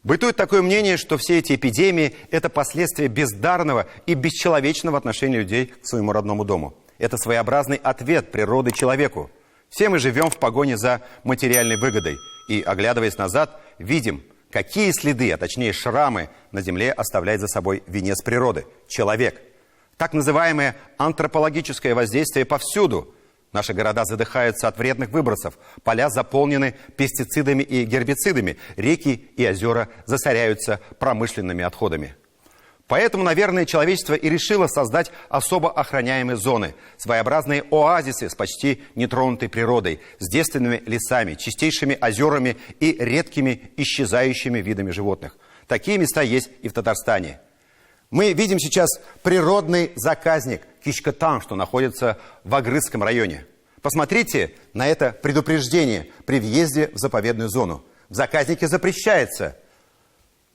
Бытует такое мнение, что все эти эпидемии – это последствия бездарного и бесчеловечного отношения людей к своему родному дому. Это своеобразный ответ природы человеку. Все мы живем в погоне за материальной выгодой. И, оглядываясь назад, видим, какие следы, а точнее шрамы на земле оставляет за собой венец природы – человек. Так называемое антропологическое воздействие повсюду. Наши города задыхаются от вредных выбросов, поля заполнены пестицидами и гербицидами, реки и озера засоряются промышленными отходами. Поэтому, наверное, человечество и решило создать особо охраняемые зоны, своеобразные оазисы с почти нетронутой природой, с девственными лесами, чистейшими озерами и редкими исчезающими видами животных. Такие места есть и в Татарстане. Мы видим сейчас природный заказник Кичкатан, что находится в Агрызском районе. Посмотрите на это предупреждение при въезде в заповедную зону. В заказнике запрещается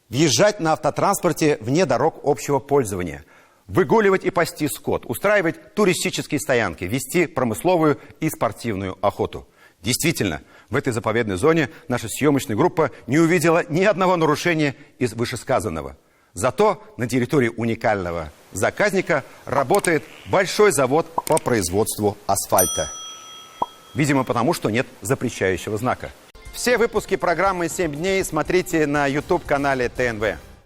въезжать на автотранспорте вне дорог общего пользования, выгуливать и пасти скот, устраивать туристические стоянки, вести промысловую и спортивную охоту. Действительно, в этой заповедной зоне наша съемочная группа не увидела ни одного нарушения из вышесказанного. Зато на территории уникального заказника работает большой завод по производству асфальта. Видимо, потому что нет запрещающего знака. Все выпуски программы «7 дней» смотрите на YouTube-канале ТНВ.